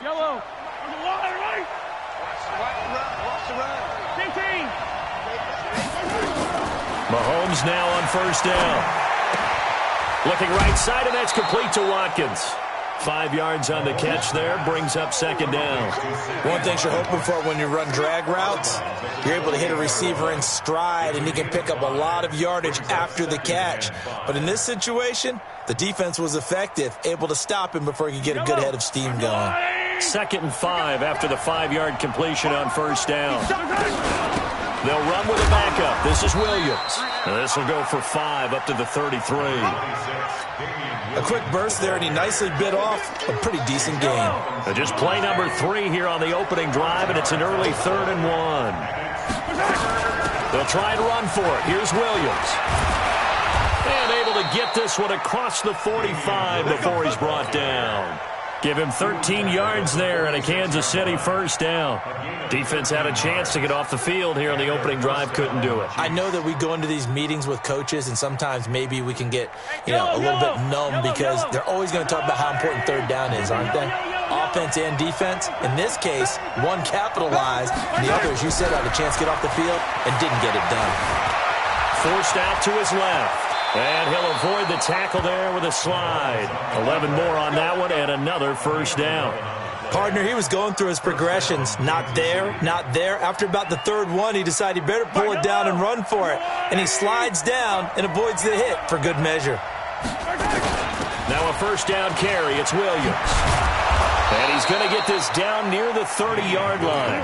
Yellow. Watch the run. 15. Mahomes now on first down. Looking right side, and that's complete to Watkins. 5 yards on the catch there, brings up second down. One thing you're hoping for when you run drag routes, you're able to hit a receiver in stride, and he can pick up a lot of yardage after the catch. But in this situation, the defense was effective, able to stop him before he could get a good head of steam going. 2nd and 5 after the 5-yard completion on first down. They'll run with a backup. This is Williams. And this will go for 5 up to the 33. A quick burst there, and he nicely bit off a pretty decent gain. Just play number 3 here on the opening drive, and it's an early 3rd and 1. They'll try and run for it. Here's Williams. And able to get this one across the 45 before he's brought down. Give him 13 yards there and a Kansas City first down. Defense had a chance to get off the field here on the opening drive, couldn't do it. I know that we go into these meetings with coaches, and sometimes maybe we can get, a little bit numb because they're always going to talk about how important third down is, aren't they? Offense and defense. In this case, one capitalized, and the other, as you said, had a chance to get off the field and didn't get it done. Forced out to his left. And he'll avoid the tackle there with a slide. 11 more on that one, and another first down. Partner, he was going through his progressions. Not there, not there. After about the 3rd one, he decided he better pull it down and run for it. And he slides down and avoids the hit for good measure. Now a first down carry. It's Williams. And he's going to get this down near the 30-yard line.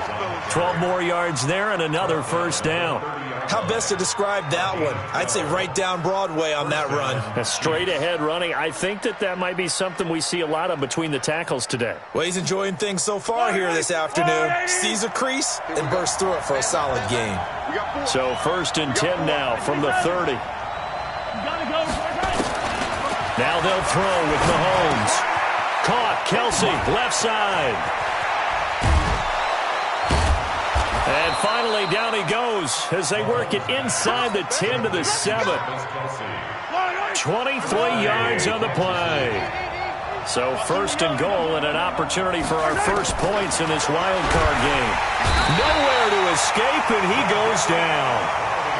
12 more yards there and another first down. How best to describe that one? I'd say right down Broadway on that run. A straight-ahead running. I think that might be something we see a lot of between the tackles today. Well, he's enjoying things so far here this afternoon. Sees a crease and bursts through it for a solid gain. So 1st and 10 now from the 30. Now they'll throw with Mahomes. Caught, Kelsey, left side. And finally, down he goes as they work it inside the 10 to the 7. 23 yards on the play. So 1st and goal and an opportunity for our first points in this wild card game. Nowhere to escape, and he goes down.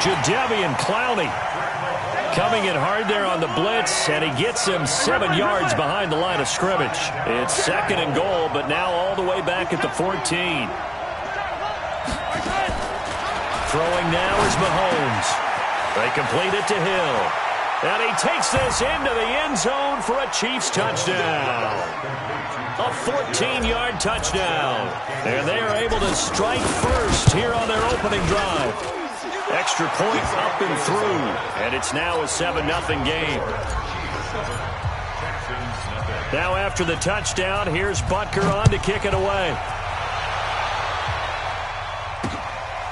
Jadeveon Clowney coming in hard there on the blitz, and he gets him 7 yards behind the line of scrimmage. It's 2nd and goal, but now all the way back at the 14. Throwing now is Mahomes. They complete it to Hill. And he takes this into the end zone for a Chiefs touchdown. A 14-yard touchdown. And they are able to strike first here on their opening drive. Extra point up and through. And it's now a 7-0 game. Now after the touchdown, here's Butker on to kick it away.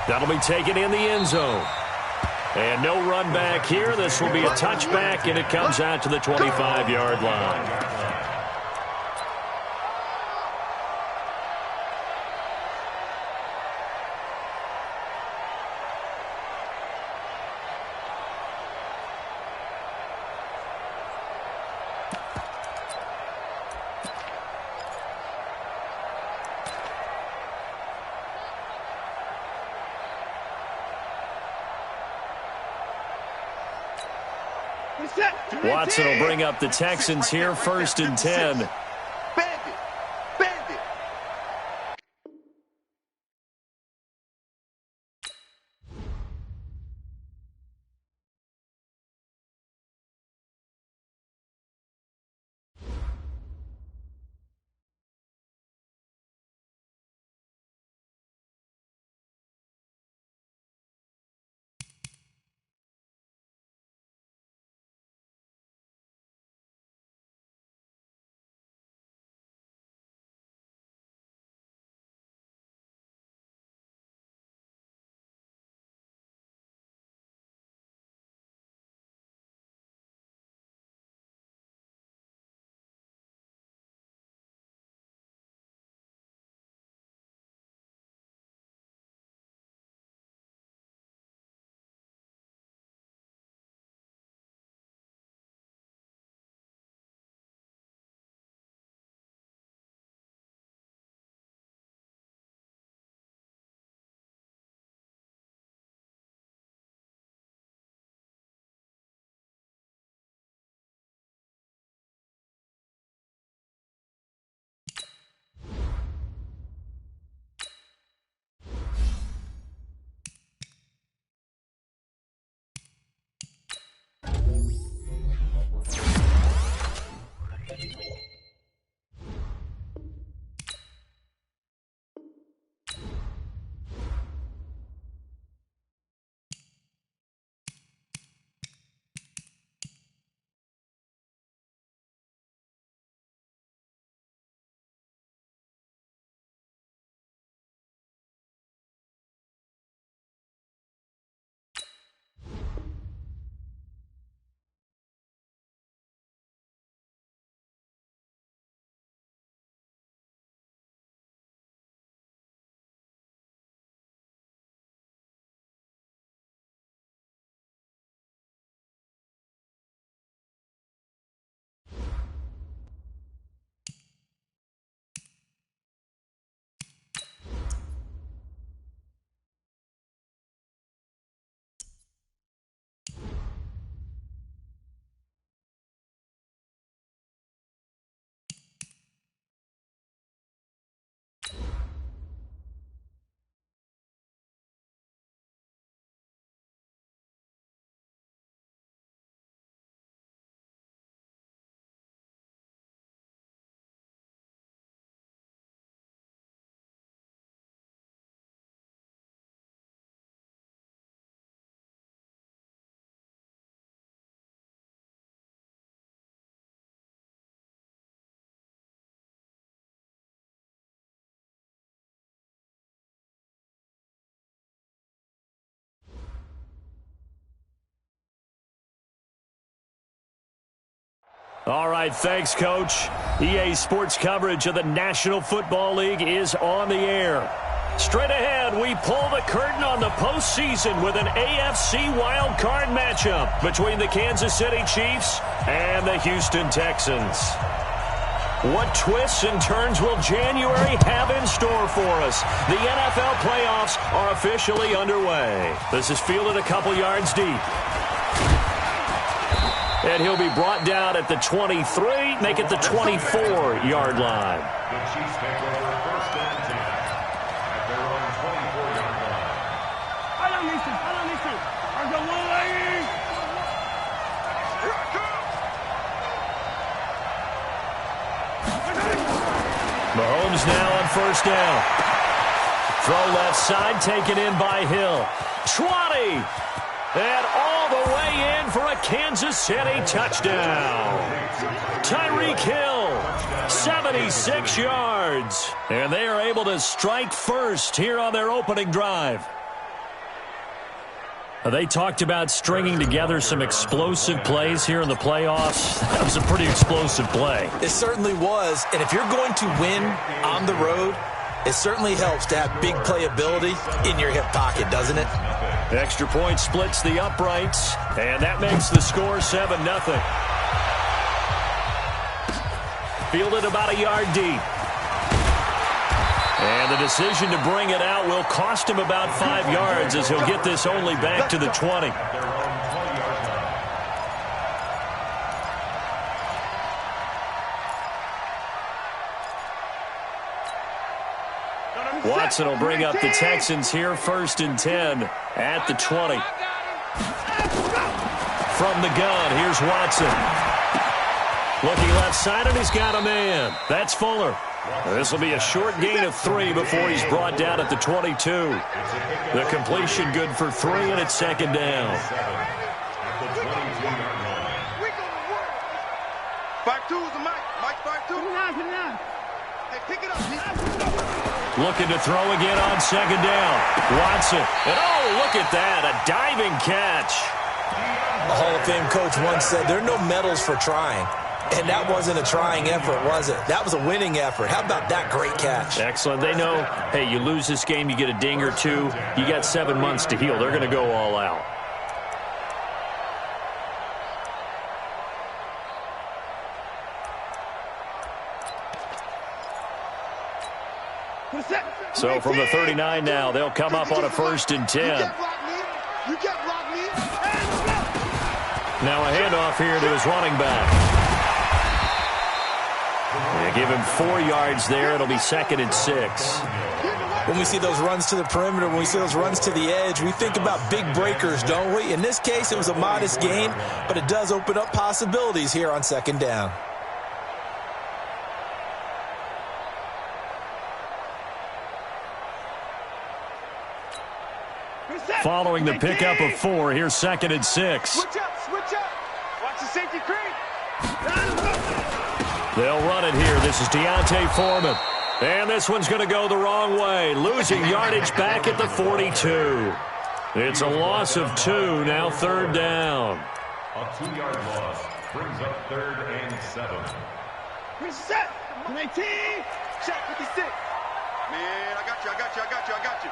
That'll be taken in the end zone. And no run back here. This will be a touchback, and it comes out to the 25-yard line. Watson will bring up the Texans here, 1st and 10. All right, thanks, Coach. EA Sports coverage of the National Football League is on the air. Straight ahead, we pull the curtain on the postseason with an AFC wildcard matchup between the Kansas City Chiefs and the Houston Texans. What twists and turns will January have in store for us? The NFL playoffs are officially underway. This is fielded a couple yards deep. And he'll be brought down at the 23, make it the 24-yard line. The Chiefs take over first and 10 at their own 24-yard line. I don't need to. I'm the one lady. Mahomes now on first down. Throw left side, taken in by Hill. 20. And all the way in for a Kansas City touchdown. Tyreek Hill, 76 yards. And they are able to strike first here on their opening drive. They talked about stringing together some explosive plays here in the playoffs. That was a pretty explosive play. It certainly was. And if you're going to win on the road, it certainly helps to have big playability in your hip pocket, doesn't it? Extra point splits the uprights, and that makes the score 7-0. Fielded about a yard deep. And the decision to bring it out will cost him about 5 yards as he'll get this only back to the 20. Watson will bring up the Texans here first and 10 at the 20. From the gun, here's Watson. Looking left side, and he's got a man. That's Fuller. This will be a short gain of 3 before he's brought down at the 22. The completion good for 3, and it's second down. 5-2 is the mic. Mike 5-2. Hey, pick it up. Looking to throw again on second down. Watson. And oh, look at that. A diving catch. A Hall of Fame coach once said there are no medals for trying. And that wasn't a trying effort, was it? That was a winning effort. How about that great catch? Excellent. They know, hey, you lose this game, you get a ding or two. You got 7 months to heal. They're going to go all out. So from the 39 now, they'll come up on a first and 10. Now a handoff here to his running back. They give him 4 yards there. It'll be second and 6. When we see those runs to the perimeter, when we see those runs to the edge, we think about big breakers, don't we? In this case, it was a modest gain, but it does open up possibilities here on second down. Following the pickup of 4, here's second and 6. Switch up. Watch the safety creep. They'll run it here. This is Deontay Foreman. And this one's going to go the wrong way. Losing yardage back at the 42. It's a loss of 2, now third down. A 2-yard loss brings up third and 7. Reset. 19. Check 56. Man, I got you.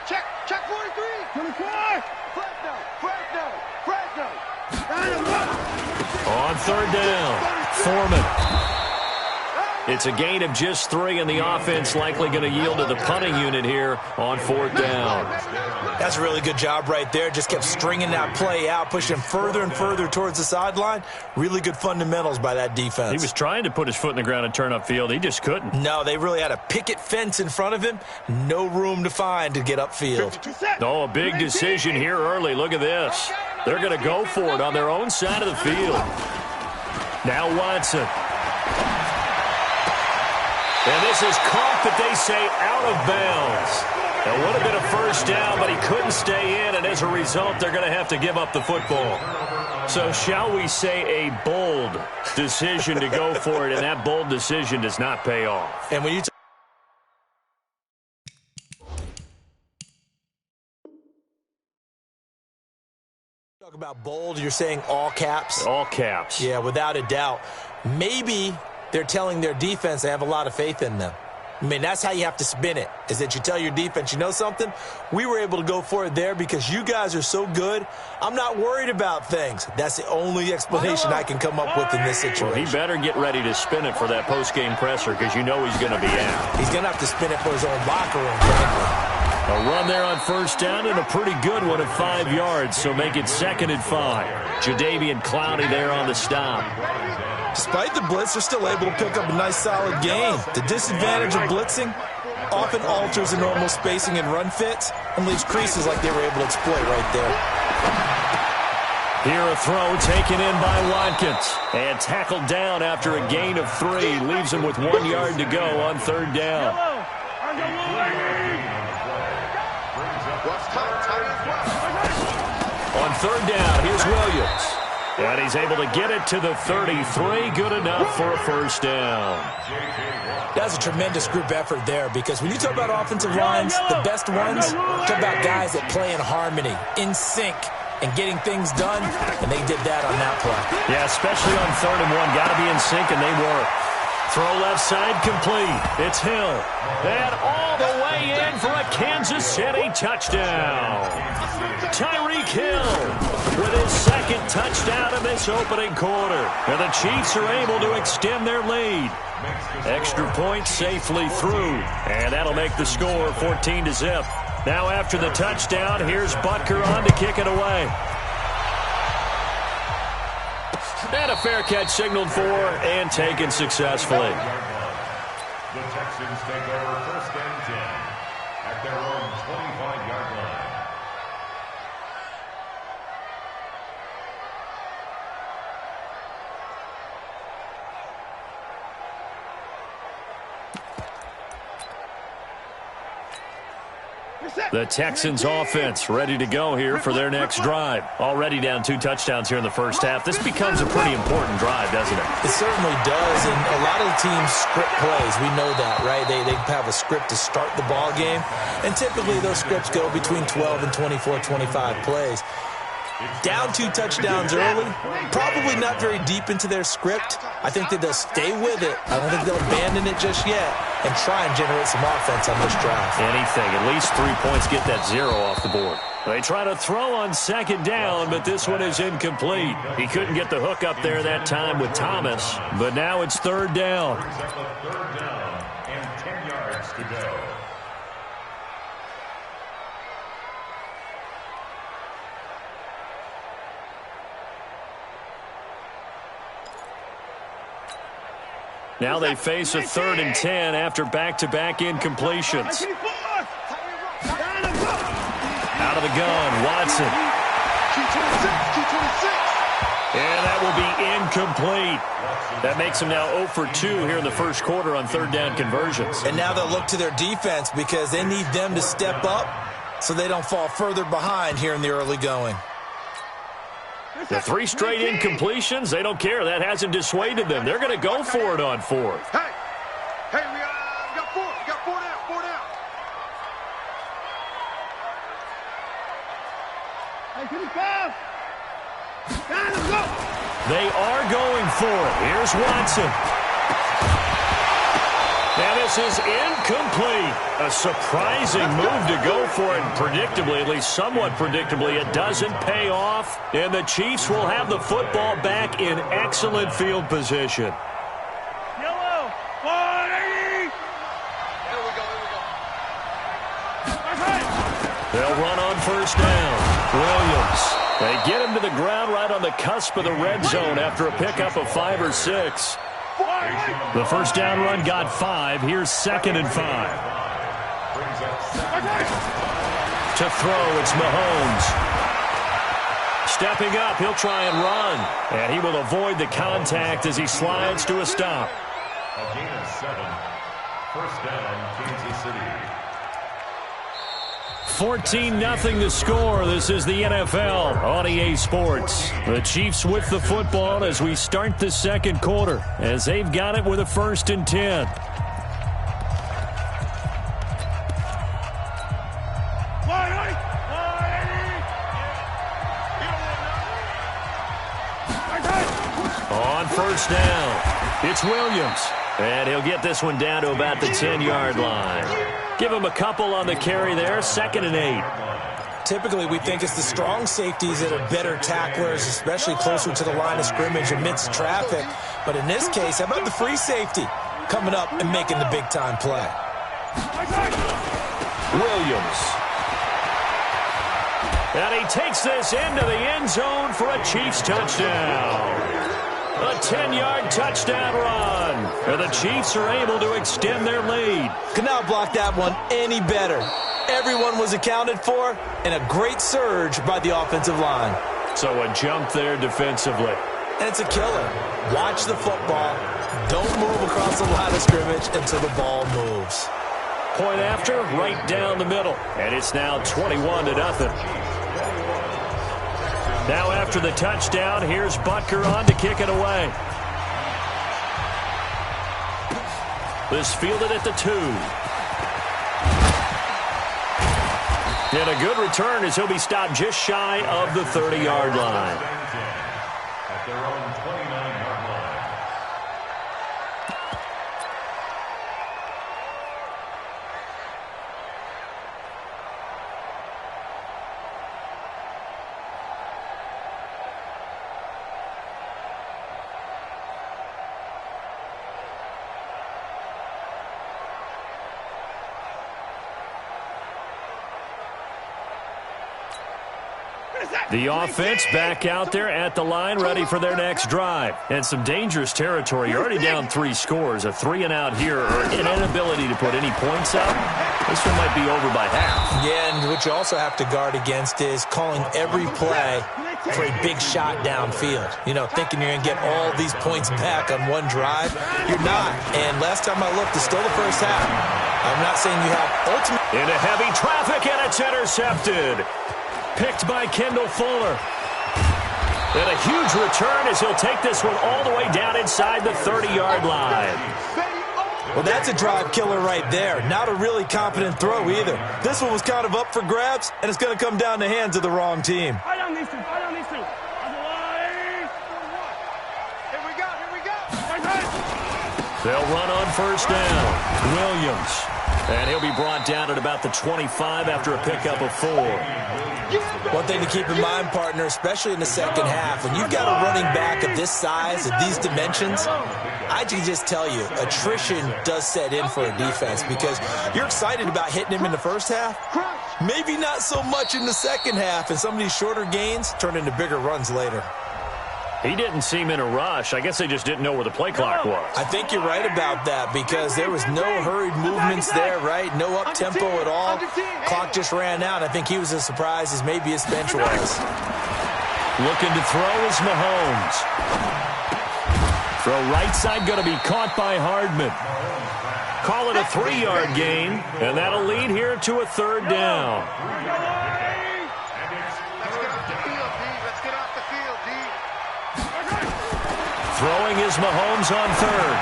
Check 43. 24. Fresno. On third down, Foreman. It's a gain of just 3, and the offense likely going to yield to the punting unit here on fourth down. That's a really good job right there. Just kept stringing that play out, pushing further and further towards the sideline. Really good fundamentals by that defense. He was trying to put his foot in the ground and turn upfield. He just couldn't. No, they really had a picket fence in front of him. No room to find to get upfield. Oh, a big decision here early. Look at this. They're going to go for it on their own side of the field. Now Watson. And this is caught, but they say out of bounds. It would have been a first down, but he couldn't stay in, and as a result, they're going to have to give up the football. So shall we say a bold decision to go for it, and that bold decision does not pay off. And when you Talk about bold, you're saying all caps? All caps. Yeah, without a doubt. Maybe they're telling their defense they have a lot of faith in them. I mean, that's how you have to spin it, is that you tell your defense, you know something? We were able to go for it there because you guys are so good. I'm not worried about things. That's the only explanation I can come up with in this situation. Well, he better get ready to spin it for that post-game presser because you know he's going to be out. He's going to have to spin it for his own locker room, frankly. A run there on first down and a pretty good one at 5 yards, so make it 2nd and 5. Jadeveon Clowney there on the stop. Despite the blitz, they're still able to pick up a nice solid gain. The disadvantage of blitzing often alters the normal spacing and run fits and leaves creases like they were able to exploit right there. Here a throw taken in by Watkins and tackled down after a gain of 3. Leaves him with 1 yard to go on 3rd down. On 3rd down, here's Williams. And he's able to get it to the 33. Good enough for a first down. That's a tremendous group effort there because when you talk about offensive lines, the best ones, talk about guys that play in harmony, in sync, and getting things done, and they did that on that play. Yeah, especially on 3rd and 1. Got to be in sync, and they were. Throw left side complete. It's Hill. And all the way in for a Kansas City touchdown. Tyreek Hill with his 2nd touchdown in this opening quarter. And the Chiefs are able to extend their lead. Extra point safely through. And that'll make the score 14-0. Now after the touchdown, here's Butker on to kick it away. And a fair catch signaled for and taken successfully. The Texans take over 1st and 10 at their own 25-yard line. The Texans offense ready to go here for their next drive. Already down 2 touchdowns here in the first half. This becomes a pretty important drive, doesn't it? It certainly does, and a lot of the teams script plays. We know that, right? They have a script to start the ball game, and typically those scripts go between 12 and 24, 25 plays. Down 2 touchdowns early, probably not very deep into their script. I think that they'll stay with it. I don't think they'll abandon it just yet and try and generate some offense on this drive. Anything, at least 3 points, get that 0 off the board. They try to throw on 2nd down, but this one is incomplete. He couldn't get the hook up there that time with Thomas, but now it's 3rd down. 3rd down and 10 yards to go. Now they face a 3rd and 10 after back-to-back incompletions. Out of the gun, Watson. And that will be incomplete. That makes him now 0 for 2 here in the first quarter on 3rd down conversions. And now they'll look to their defense because they need them to step up so they don't fall further behind here in the early going. The 3 straight incompletions, they don't care. That hasn't dissuaded them. They're going to go for it on 4th. Hey, we got 4. We got 4 down. 4 down. Hey, give me 5. Let's go. They are going for it. Here's Watson. And this is incomplete. A surprising move to go for it. Predictably, at least somewhat predictably, it doesn't pay off. And the Chiefs will have the football back in excellent field position. Yellow. 180. There we go. They'll run on first down. Williams. They get him to the ground right on the cusp of the red zone after a pickup of 5 or 6. The first down run got 5. Here's 2nd and 5. To throw, it's Mahomes. Stepping up, he'll try and run. And he will avoid the contact as he slides to a stop. A gain of 7. First down, Kansas City. 14-0 the score. This is the NFL on EA Sports. The Chiefs with the football as we start the second quarter, as they've got it with a 1st and 10. On first down, it's Williams. And he'll get this one down to about the 10-yard line. Give him a couple on the carry there, 2nd and 8. Typically, we think it's the strong safeties that are better tacklers, especially closer to the line of scrimmage amidst traffic. But in this case, how about the free safety coming up and making the big-time play? Williams. And he takes this into the end zone for a Chiefs touchdown. A 10-yard touchdown run. And the Chiefs are able to extend their lead. Could not block that one any better. Everyone was accounted for, and a great surge by the offensive line. So a jump there defensively. And it's a killer. Watch the football. Don't move across the line of scrimmage until the ball moves. Point after, right down the middle. And it's now 21-0. Now after the touchdown, here's Butker on to kick it away. This fielded at the 2. And a good return as he'll be stopped just shy of the 30-yard line. At their own 29-yard line. The offense back out there at the line, ready for their next drive. And some dangerous territory. You're already down 3 scores. A 3-and-out here, or an inability to put any points up. This one might be over by half. Yeah, and what you also have to guard against is calling every play for a big shot downfield. You know, thinking you're going to get all these points back on one drive. You're not. And last time I looked, it's still the first half. I'm not saying you have ultimate. Into heavy traffic, and it's intercepted. Picked by Kendall Fuller. And a huge return as he'll take this one all the way down inside the 30-yard line. Well, that's a drive killer right there. Not a really confident throw either. This one was kind of up for grabs, and it's going to come down the hands of the wrong team. Here we go. They'll run on first down. Williams. And he'll be brought down at about the 25 after a pickup of 4. One thing to keep in mind, partner, especially in the second half, when you've got a running back of this size, of these dimensions, I can just tell you, attrition does set in for a defense because you're excited about hitting him in the first half, maybe not so much in the second half, and some of these shorter gains turn into bigger runs later. He didn't seem in a rush. I guess they just didn't know where the play clock was. I think you're right about that because there was no hurried movements there, right? No up-tempo at all. Clock just ran out. I think he was as surprised as maybe his bench was. Looking to throw is Mahomes. Throw right side going to be caught by Hardman. Call it a 3-yard gain, and that'll lead here to a 3rd down. Throwing is Mahomes on 3rd.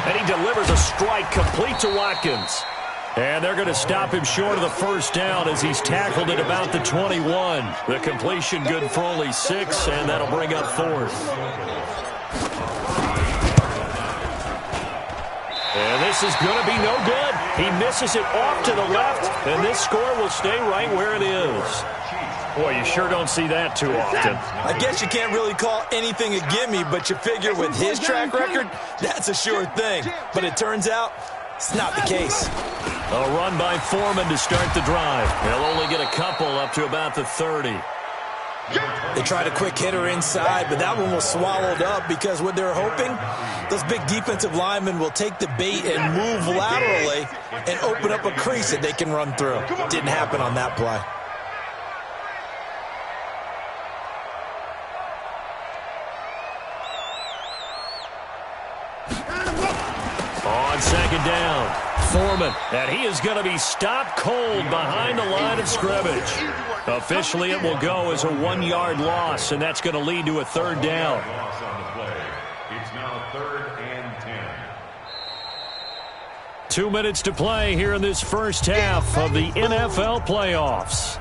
And he delivers a strike complete to Watkins. And they're going to stop him short of the first down as he's tackled at about the 21. The completion good for only 6, and that'll bring up 4th. And this is going to be no good. He misses it off to the left, and this score will stay right where it is. Boy, you sure don't see that too often. I guess you can't really call anything a gimme, but you figure with his track record, that's a sure thing. But it turns out it's not the case. A run by Foreman to start the drive. They'll only get a couple up to about the 30. They tried a quick hitter inside, but that one was swallowed up because what they're hoping, those big defensive linemen will take the bait and move laterally and open up a crease that they can run through. Didn't happen on that play. On 2nd down, Foreman, and he is going to be stopped cold behind the line of scrimmage. Officially, it will go as a 1-yard loss, and that's going to lead to a 3rd down. It's now 3rd and 10. 2 minutes to play here in this first half of the NFL playoffs.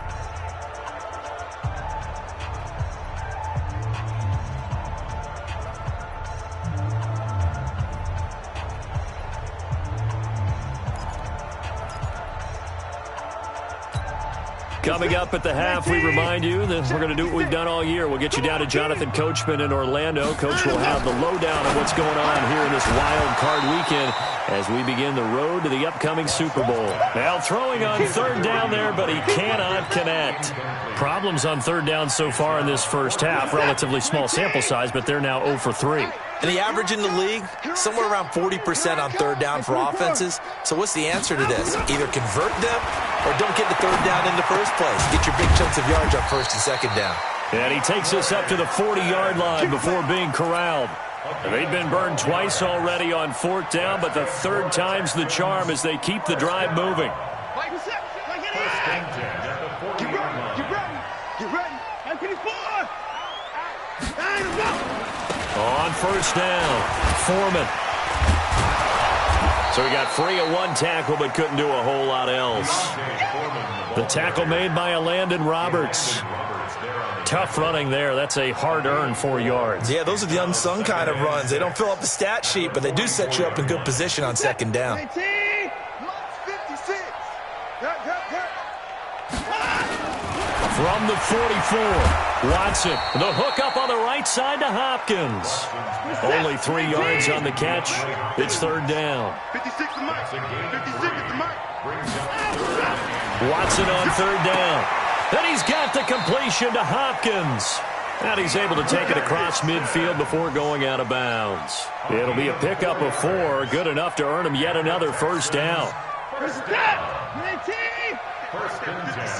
Coming up at the half, we remind you that we're going to do what we've done all year. We'll get you down to Jonathan Coachman in Orlando. Coach will have the lowdown of what's going on here in this wild card weekend as we begin the road to the upcoming Super Bowl. Now throwing on third down there, but he cannot connect. Problems on third down so far in this first half. Relatively small sample size, but they're now 0 for 3. And the average in the league, somewhere around 40% on third down for offenses. So what's the answer to this? Either convert them or don't get the third down in the first place. Get your big chunks of yards on first and second down. And he takes us up to the 40-yard line before being corralled. They've been burned twice already on fourth down, but the third time's the charm as they keep the drive moving. First and 10 at the 40-yard line. Get ready. On first down, Foreman. So he got free of one tackle but couldn't do a whole lot else. The tackle made by Landon Roberts. Tough running there. That's a hard-earned 4 yards. Yeah, those are the unsung kind of runs. They don't fill up the stat sheet, but they do set you up in good position on second down. From the 44, Watson. The hook up on the right side to Hopkins. Only 3 yards on the catch. It's third down. 56 to Mike. 56 to Mike. Watson on third down. Then he's got the completion to Hopkins. And he's able to take it across midfield before going out of bounds. It'll be a pickup of 4, good enough to earn him yet another first down. First and 10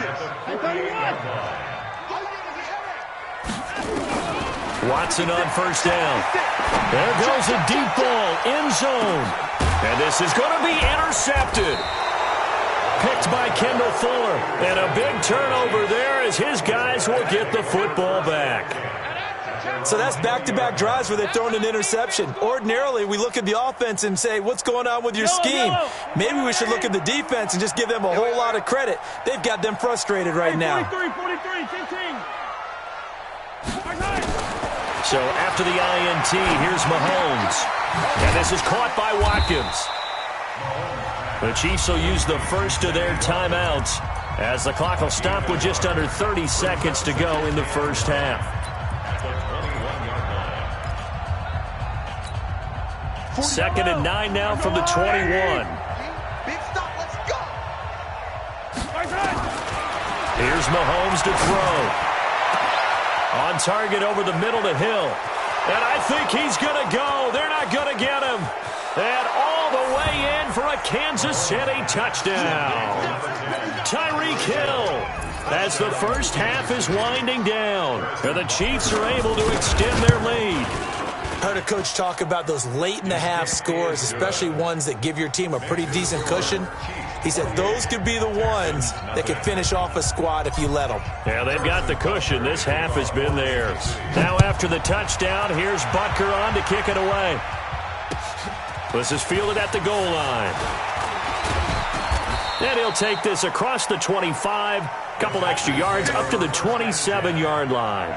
at the 48-yard line. Watson on first down. There goes a deep ball, end zone. And this is going to be intercepted. Picked by Kendall Fuller. And a big turnover there as his guys will get the football back. So that's back-to-back drives where they've thrown an interception. Ordinarily, we look at the offense and say, what's going on with your scheme? Maybe we should look at the defense and just give them a whole lot of credit. They've got them frustrated right now. 43, 15. So after the INT, here's Mahomes. And this is caught by Watkins. The Chiefs will use the first of their timeouts as the clock will stop with just under 30 seconds to go in the first half. 2nd and 9 now from the 21. Big stop, let's go. Here's Mahomes to throw. On target over the middle to Hill. And I think he's going to go. They're not going to get him. And all the way in for a Kansas City touchdown. Tyreek Hill as the first half is winding down. And the Chiefs are able to extend their lead. I heard a coach talk about those late-in-the-half scores, especially ones that give your team a pretty decent cushion. He said those could be the ones that could finish off a squad if you let them. Yeah, they've got the cushion. This half has been theirs. Now after the touchdown, here's Butker on to kick it away. This is fielded at the goal line. And he'll take this across the 25, couple extra yards up to the 27-yard line.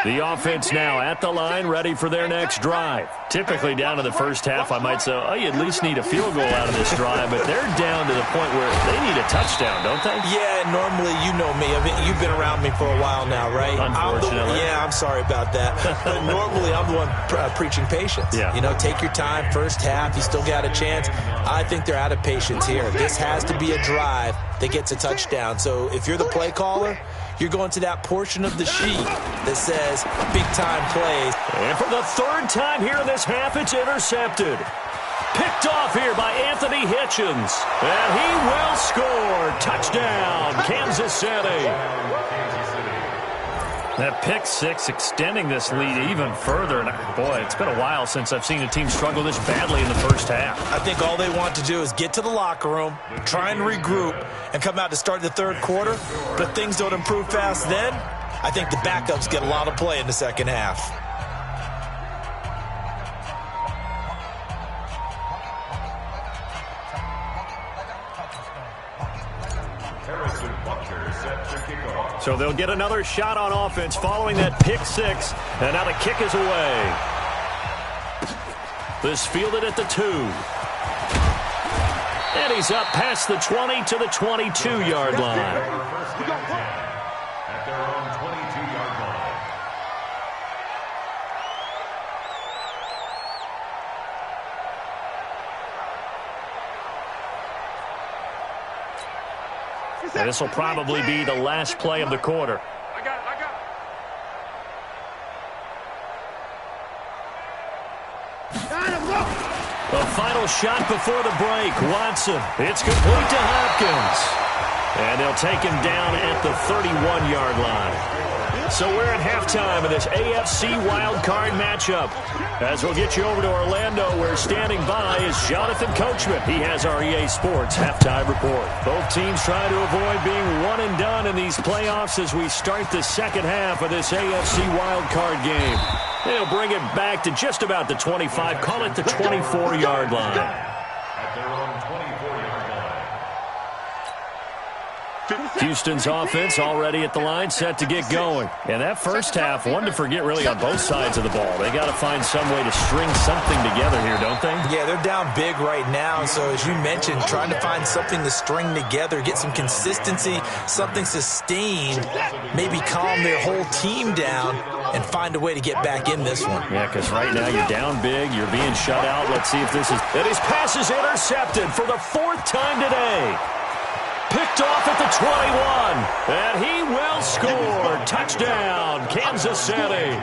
The offense now at the line, ready for their next drive. Typically down to the first half, I might say, oh, you at least need a field goal out of this drive, but they're down to the point where they need a touchdown, don't they? Yeah, normally, you know me. I mean, you've been around me for a while now, right? Unfortunately. I'm sorry about that. But normally, I'm the one preaching patience. Yeah. You know, take your time, first half, you still got a chance. I think they're out of patience here. This has to be a drive that gets a touchdown. So if you're the play caller, you're going to that portion of the sheet that says big-time plays. And for the third time here in this half, it's intercepted. Picked off here by Anthony Hitchens. And he will score. Touchdown, Kansas City. That pick six extending this lead even further. And boy, it's been a while since I've seen a team struggle this badly in the first half. I think all they want to do is get to the locker room, try and regroup, and come out to start the third quarter. But if things don't improve fast then, I think the backups get a lot of play in the second half. So they'll get another shot on offense following that pick six. And now the kick is away. This fielded at the 2. And he's up past the 20 to the 22-yard line. First and 10 at their own 22-yard line. And this will probably be the last play of the quarter. I got it. The final shot before the break. Watson. It's complete to Hopkins. And they'll take him down at the 31-yard line. So we're at halftime of this AFC wildcard matchup. As we'll get you over to Orlando, where standing by is Jonathan Coachman. He has our EA Sports halftime report. Both teams trying to avoid being one and done in these playoffs as we start the second half of this AFC wildcard game. They'll bring it back to just about the 25, call it the 24-yard line. At their own 24-yard line. Houston's offense already at the line, set to get going. And that first half, one to forget really on both sides of the ball. They got to find some way to string something together here, don't they? Yeah, they're down big right now. So as you mentioned, trying to find something to string together, get some consistency, something sustained, maybe calm their whole team down and find a way to get back in this one. Yeah, because right now you're down big, you're being shut out. Let's see if this is... And his pass is intercepted for the fourth time today. Picked off at the 21, and he will score. Touchdown, Kansas City.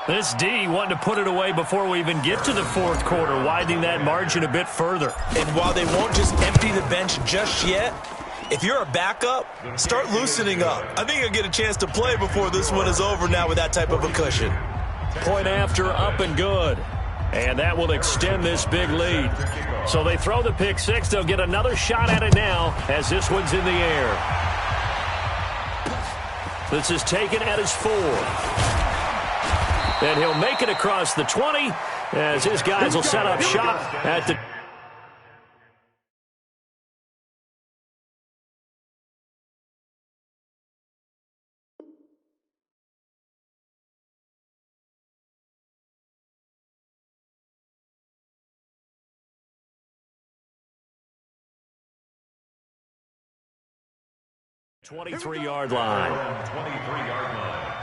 This D wanting to put it away before we even get to the fourth quarter, widening that margin a bit further. And while they won't just empty the bench just yet, if you're a backup, start loosening up. I think you'll get a chance to play before this one is over now with that type of a cushion. Point after, up and good. And that will extend this big lead. So they throw the pick six. They'll get another shot at it now as this one's in the air. This is taken at his 4. And he'll make it across the 20 as his guys will set up shop at the... ...23-yard line. 23-yard line.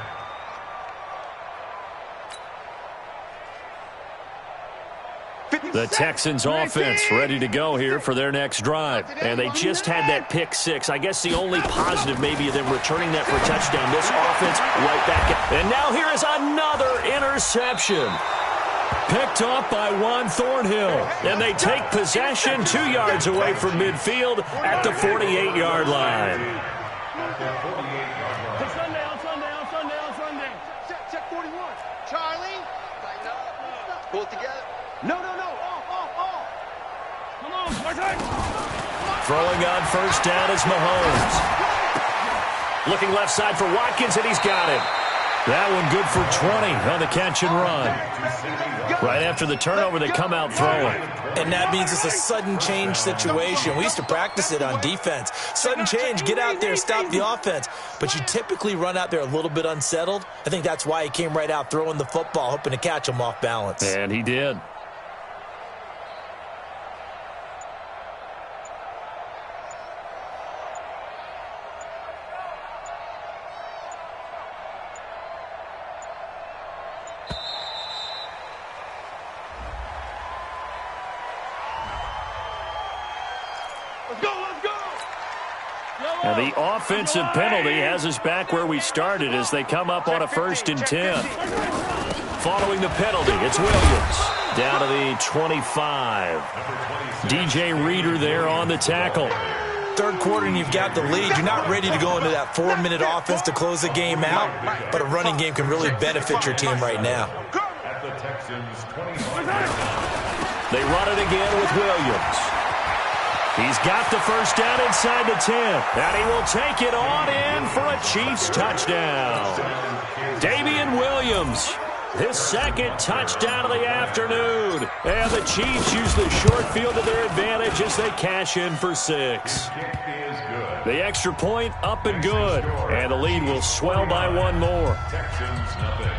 The Texans offense ready to go here for their next drive. And they just had that pick six. I guess the only positive maybe of them returning that for a touchdown. This offense right back at... And now here is another interception. Picked off by Juan Thornhill. And they take possession 2 yards away from midfield at the 48-yard line. Sunday. Check 41. Charlie. Tighten up. Pull it together. No. Off. Come on, Throwing on first down is Mahomes. Looking left side for Watkins, and he's got him. That one good for 20 on the catch and run. Right after the turnover, they come out throwing. And that means it's a sudden change situation. We used to practice it on defense. Sudden change, get out there, stop the offense. But you typically run out there a little bit unsettled. I think that's why he came right out throwing the football, hoping to catch him off balance. And he did. Now the offensive penalty has us back where we started as they come up on a 1st and 10. Following the penalty, it's Williams down to the 25. DJ Reader there on the tackle. Third quarter and you've got the lead. You're not ready to go into that 4-minute offense to close the game out, but a running game can really benefit your team right now. At the Texans 25. They run it again with Williams. He's got the first down inside the 10, and he will take it on in for a Chiefs touchdown. Damian Williams, his second touchdown of the afternoon. And the Chiefs use the short field to their advantage as they cash in for 6. The extra point up and good, and the lead will swell by 1 more. Texans nothing.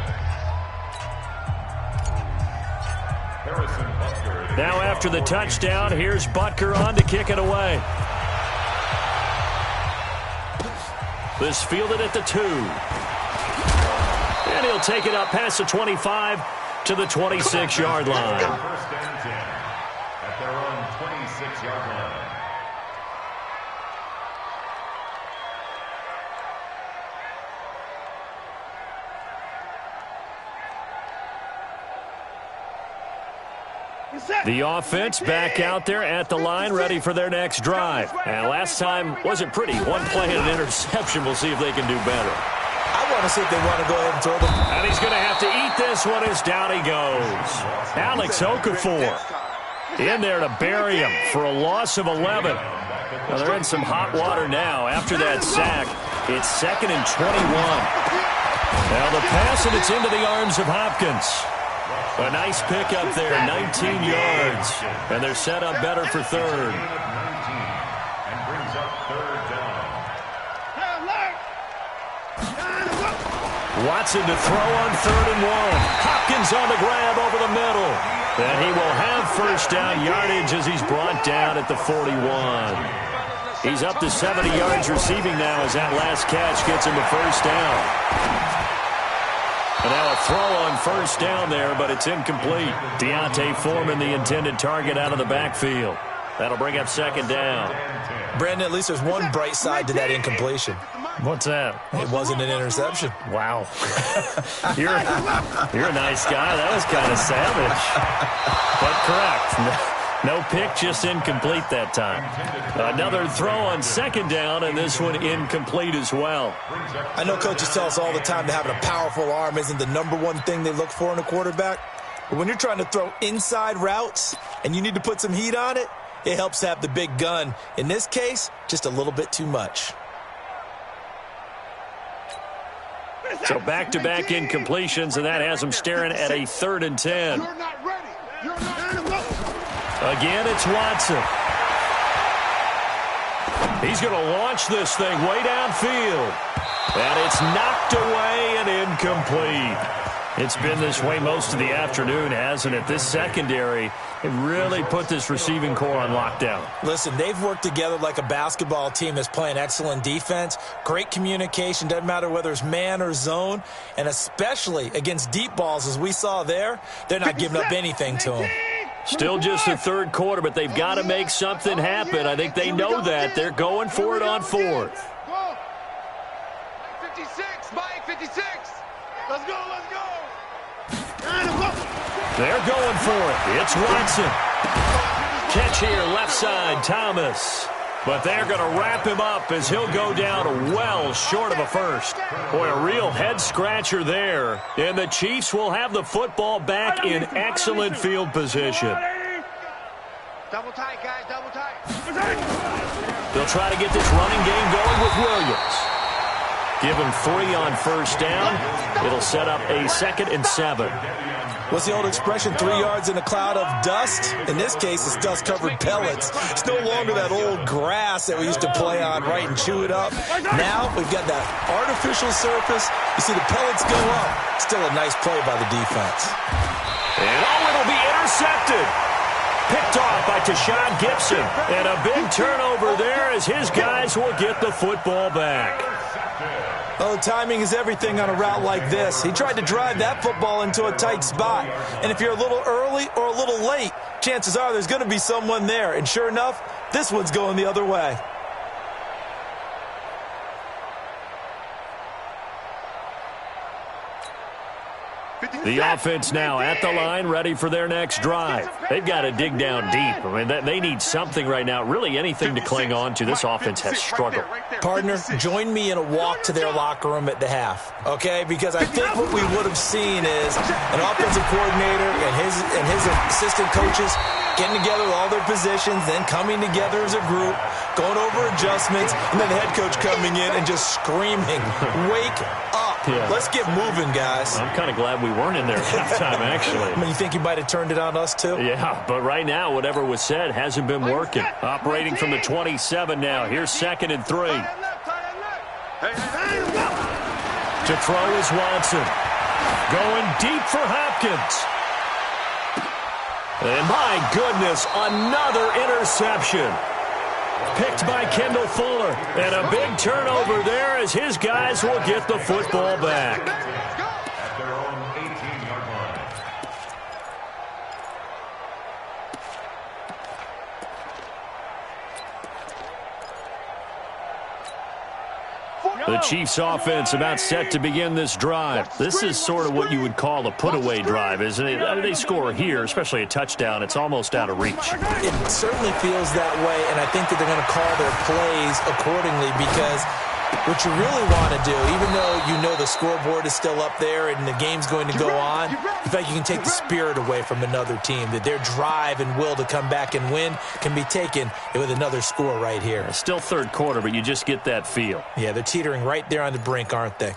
Now after the touchdown, here's Butker on to kick it away. This fielded at the 2. And he'll take it up past the 25 to the 26-yard line. First and 10 at their own 26-yard line. The offense back out there at the line, ready for their next drive. And last time wasn't pretty. One play and an interception. We'll see if they can do better. I want to see if they want to go ahead and throw them. And he's going to have to eat this one as down he goes. Alex Okafor in there to bury him for a loss of 11. Now they're in some hot water now. After that sack, it's 2nd and 21. Now the pass, and it's into the arms of Hopkins. A nice pickup there, 19 yards. And they're set up better for third. And brings up third down. Watson to throw on 3rd and 1. Hopkins on the grab over the middle. And he will have first down yardage as he's brought down at the 41. He's up to 70 yards receiving now as that last catch gets him a first down. And now a throw on first down there, but it's incomplete. Deontay Foreman, the intended target, out of the backfield. That'll bring up 2nd down. Brandon, at least there's one bright side to that incompletion. What's that? It wasn't an interception. Wow. You're a nice guy. That was kind of savage. But correct. No pick, just incomplete that time. Another throw on 2nd down, and this one incomplete as well. I know coaches tell us all the time that having a powerful arm isn't the #1 thing they look for in a quarterback. But when you're trying to throw inside routes and you need to put some heat on it, it helps have the big gun. In this case, just a little bit too much. So back-to-back incompletions, and that has them staring at a 3rd and 10. You're not ready. You're not ready. Again, it's Watson. He's going to launch this thing way downfield. And it's knocked away and incomplete. It's been this way most of the afternoon, hasn't it? This secondary, it really put this receiving core on lockdown. Listen, they've worked together like a basketball team that's playing excellent defense. Great communication, doesn't matter whether it's man or zone. And especially against deep balls, as we saw there, they're not giving up anything to them. Still just the 3rd quarter, but they've got to make something happen. I think they know that. They're going for it on 4th. 56, Mike, 56. Let's go, let's go. They're going for it. It's Watson. Catch here, left side, Thomas. But they're going to wrap him up as he'll go down well short of a first. Boy, a real head-scratcher there. And the Chiefs will have the football back in excellent field position. Double tight, guys, double tight. They'll try to get this running game going with Williams. Give him 3 on first down. It'll set up a 2nd and 7. What's the old expression, 3 yards in a cloud of dust? In this case, it's dust-covered pellets. It's no longer that old grass that we used to play on, right, and chew it up. Now we've got that artificial surface. You see the pellets go up. Still a nice play by the defense. And it'll be intercepted. Picked off by Tashawn Gibson. And a big turnover there as his guys will get the football back. Oh, timing is everything on a route like this. He tried to drive that football into a tight spot. And if you're a little early or a little late, chances are there's going to be someone there. And sure enough, this one's going the other way. The offense now at the line, ready for their next drive. They've got to dig down deep. I mean, they need something right now, really anything to cling on to. This offense has struggled. Partner, join me in a walk to their locker room at the half, okay? Because I think what we would have seen is an offensive coordinator and his assistant coaches getting together with all their positions, then coming together as a group, going over adjustments, and then the head coach coming in and just screaming, wake up. Yeah. Let's get moving, guys. I'm kind of glad we weren't in there at halftime, actually. I mean, you think you might have turned it on us, too? Yeah, but right now, whatever was said hasn't been working. Operating from the 27 now. Here's 2nd and 3. To throw is Watson. Going deep for Hopkins. And my goodness, another interception. Picked by Kendall Fuller. And a big turnover there as his guys will get the football back. At their own 18-yard line. The Chiefs offense about set to begin this drive. This is sort of what you would call a put-away drive, isn't it? They score here, especially a touchdown. It's almost out of reach. It certainly feels that way, and I think that they're going to call their plays accordingly because what you really want to do, even though you know the scoreboard is still up there and the game's going to go on, in fact, you can take the spirit away from another team, that their drive and will to come back and win can be taken with another score right here. Still third quarter, but you just get that feel. Yeah, they're teetering right there on the brink, aren't they?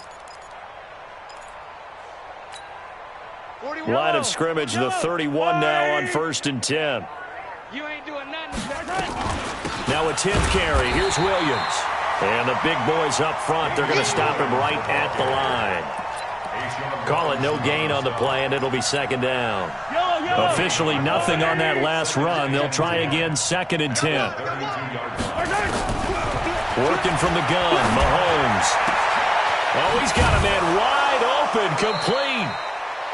Line of scrimmage, the 31 now on 1st and 10. You ain't doing nothing. Now a 10th carry. Here's Williams. And the big boys up front, they're going to stop him right at the line. Call it no gain on the play, and it'll be 2nd down. Officially nothing on that last run. They'll try again, 2nd and 10. Working from the gun, Mahomes. Oh, he's got a man wide open, complete.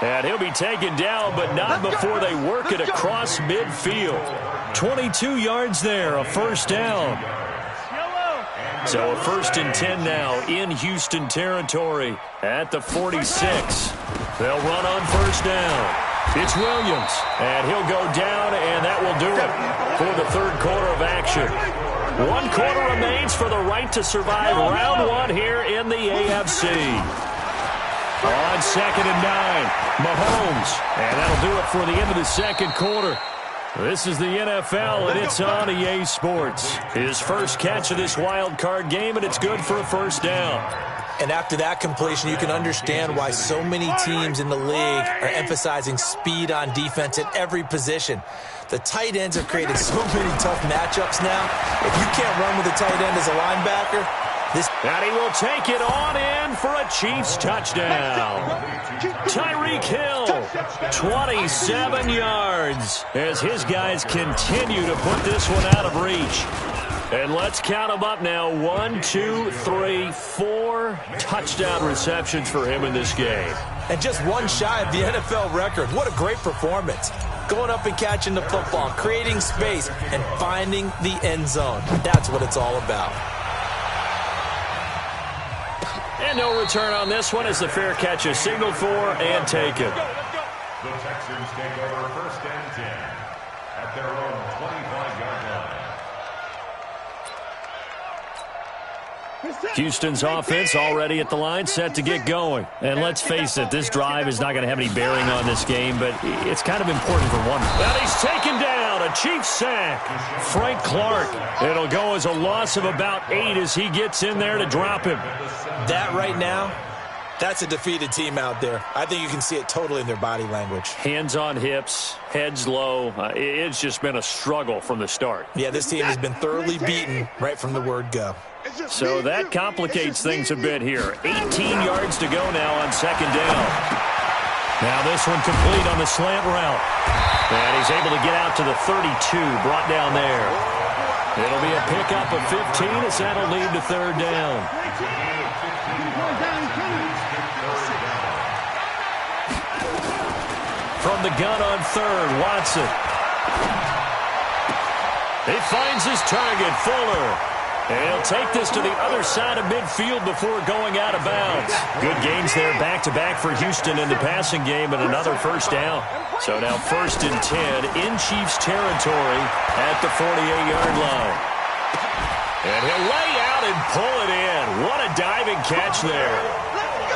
And he'll be taken down, but not before they work it across midfield. 22 yards there, a 1st down. So a 1st and 10 now in Houston territory at the 46. They'll run on 1st down. It's Williams, and he'll go down, and that will do it for the 3rd quarter of action. 1 quarter remains for the right to survive round 1 here in the AFC. On 2nd and 9, Mahomes, and that'll do it for the end of the 2nd quarter. This is the NFL, and it's on EA Sports. His first catch of this wild card game, and it's good for a 1st down. And after that completion, you can understand why so many teams in the league are emphasizing speed on defense at every position. The tight ends have created so many tough matchups now. If you can't run with a tight end as a linebacker, and he will take it on in for a Chiefs touchdown. Tyreek Hill, 27 yards as his guys continue to put this one out of reach. And let's count them up now. 1, 2, 3, 4 touchdown receptions for him in this game. And just one shy of the NFL record. What a great performance. Going up and catching the football, creating space, and finding the end zone. That's what it's all about. And no return on this one as the fair catch is signaled for and taken. The Texans take over 1st and 10 at their own 25-yard line. Houston's offense already at the line, set to get going. And let's face it, this drive is not going to have any bearing on this game, but it's kind of important for one. And he's taken down, a Chiefs sack. Frank Clark. It'll go as a loss of about 8 as he gets in there to drop him. That right now, that's a defeated team out there. I think you can see it totally in their body language. Hands on hips, heads low. It's just been a struggle from the start. Yeah, this team has been thoroughly beaten right from the word go. So that complicates things a bit here. 18 yards to go now on 2nd down. Now this one complete on the slant route. And he's able to get out to the 32, brought down there. It'll be a pickup of 15 as that'll lead to 3rd down. From the gun on 3rd, Watson. He finds his target, Fuller. And he'll take this to the other side of midfield before going out of bounds. Good gains there back-to-back for Houston in the passing game and another 1st down. So now 1st and 10 in Chiefs territory at the 48-yard line. And he'll lay out and pull it in. What a diving catch there.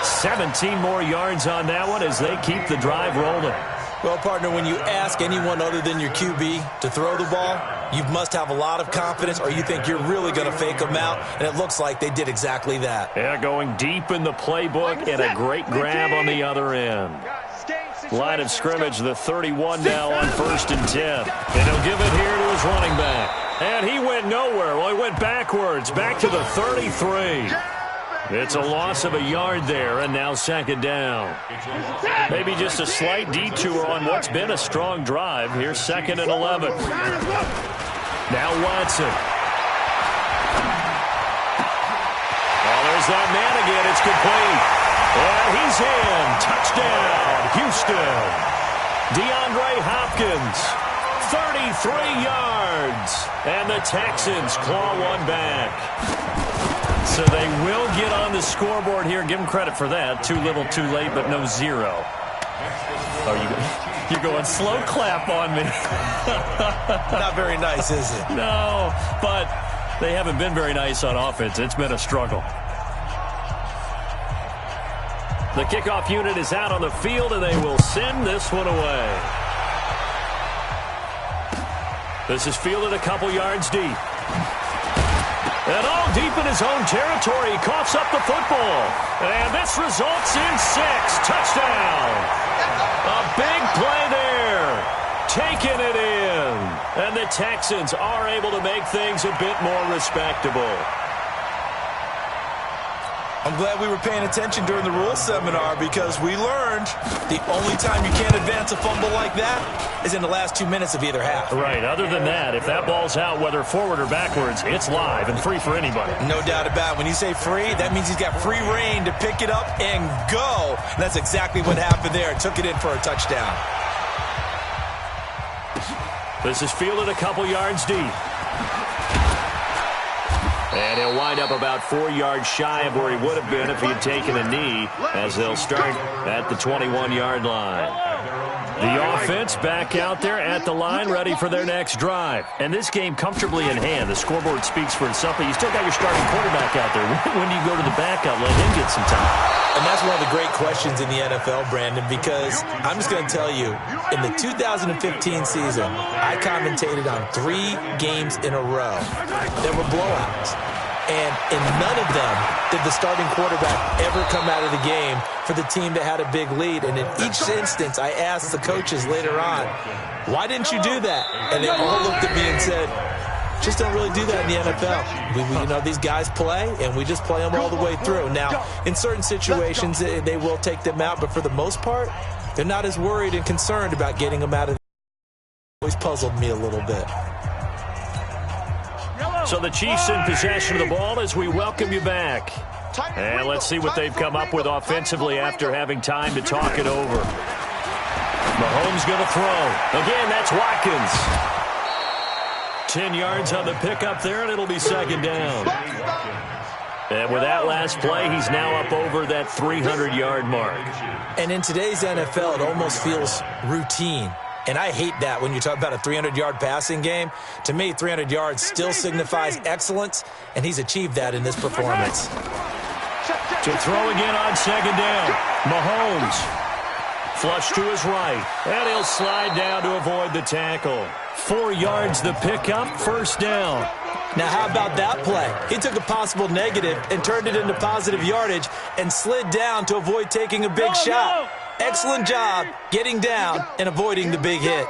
17 more yards on that one as they keep the drive rolling. Well, partner, when you ask anyone other than your QB to throw the ball, you must have a lot of confidence or you think you're really going to fake them out, and it looks like they did exactly that. Yeah, going deep in the playbook and a great grab on the other end. Line of scrimmage, the 31 now on 1st and 10. And he'll give it here to his running back. And he went nowhere. Well, he went backwards, back to the 33. It's a loss of a yard there, and now second down. Maybe just a slight detour on what's been a strong drive. Here's 2nd and 11. Now Watson. Oh, there's that man again. It's complete. And he's in. Touchdown, Houston. DeAndre Hopkins, 33 yards. And the Texans claw one back. So they will get on the scoreboard here. Give them credit for that. Too little, too late, but no zero. Oh, you're going slow clap on me. Not very nice, is it? No, but they haven't been very nice on offense. It's been a struggle. The kickoff unit is out on the field, and they will send this one away. This is fielded a couple yards deep. And all deep in his own territory, he coughs up the football. And this results in 6. Touchdown. A big play there. Taking it in. And the Texans are able to make things a bit more respectable. I'm glad we were paying attention during the rules seminar because we learned the only time you can't advance a fumble like that is in the last 2 minutes of either half. Right. Other than that, if that ball's out, whether forward or backwards, it's live and free for anybody. No doubt about it. When you say free, that means he's got free reign to pick it up and go. And that's exactly what happened there. Took it in for a touchdown. This is fielded a couple yards deep. And he'll wind up about 4 yards shy of where he would have been if he had taken a knee, as they'll start at the 21-yard line. The offense back out there at the line, ready for their next drive. And this game comfortably in hand. The scoreboard speaks for itself, but you still got your starting quarterback out there. When do you go to the backup? Let him get some time. And that's one of the great questions in the NFL, Brandon, because I'm just going to tell you, in the 2015 season, I commentated on 3 games in a row. There were blowouts. And in none of them did the starting quarterback ever come out of the game for the team that had a big lead. And in each instance, I asked the coaches later on, why didn't you do that? And they all looked at me and said, just don't really do that in the NFL. You know, these guys play, and we just play them all the way through. Now, in certain situations, they will take them out, but for the most part, they're not as worried and concerned about getting them out of the game. Always puzzled me a little bit. So the Chiefs in possession of the ball as we welcome you back. And let's see what they've come up with offensively after having time to talk it over. Mahomes going to throw. Again, that's Watkins. 10 yards on the pickup there, and it'll be second down. And with that last play, he's now up over that 300-yard mark. And in today's NFL, it almost feels routine. And I hate that when you talk about a 300-yard passing game. To me, 300 yards still signifies excellence, and he's achieved that in this performance. To throw again on second down. Mahomes. Flush to his right. And he'll slide down to avoid the tackle. 4 yards the pickup, first down. Now, how about that play? He took a possible negative and turned it into positive yardage and slid down to avoid taking a big shot. Excellent job getting down and avoiding the big hit.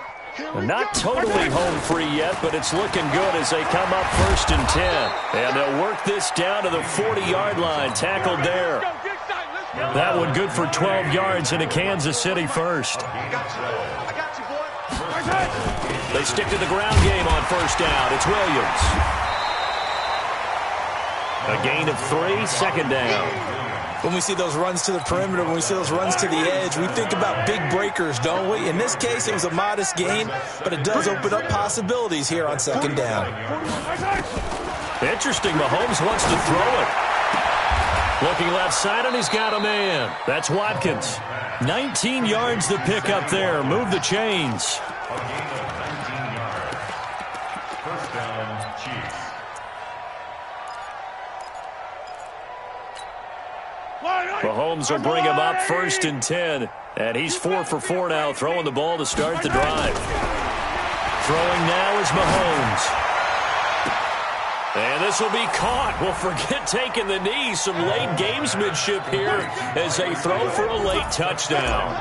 Not totally home free yet, but it's looking good as they come up 1st and 10. And they'll work this down to the 40-yard line, tackled there. That one good for 12 yards into Kansas City first. They stick to the ground game on first down. It's Williams. A gain of 3, second down. When we see those runs to the perimeter, when we see those runs to the edge, we think about big breakers, don't we? In this case, it was a modest gain, but it does open up possibilities here on second down. Interesting. Mahomes wants to throw it. Looking left side, and he's got a man. That's Watkins. 19 yards to pick up there. Move the chains. First down, Chiefs. Mahomes will bring him up 1st and 10. And he's 4 for 4 now, throwing the ball to start the drive. Throwing now is Mahomes. And this will be caught. Well, forget taking the knee. Some late gamesmanship here as they throw for a late touchdown.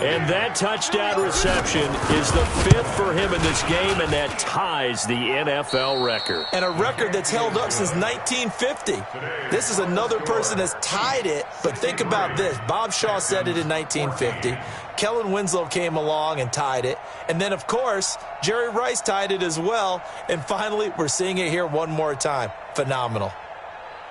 And that touchdown reception is the 5th for him in this game, and that ties the NFL record. And a record that's held up since 1950. This is another person that's tied it, but think about this. Bob Shaw said it in 1950. Kellen Winslow came along and tied it. And then, of course, Jerry Rice tied it as well. And finally, we're seeing it here one more time. Phenomenal.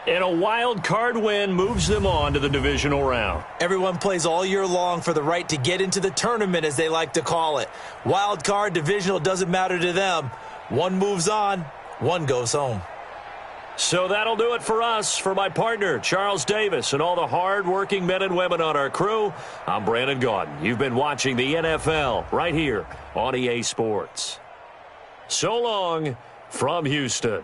And a wild card win moves them on to the divisional round. Everyone plays all year long for the right to get into the tournament, as they like to call it. Wild card, divisional, doesn't matter to them. One moves on, one goes home. So that'll do it for us. For my partner, Charles Davis, and all the hard-working men and women on our crew, I'm Brandon Gaudin. You've been watching the NFL right here on EA Sports. So long from Houston.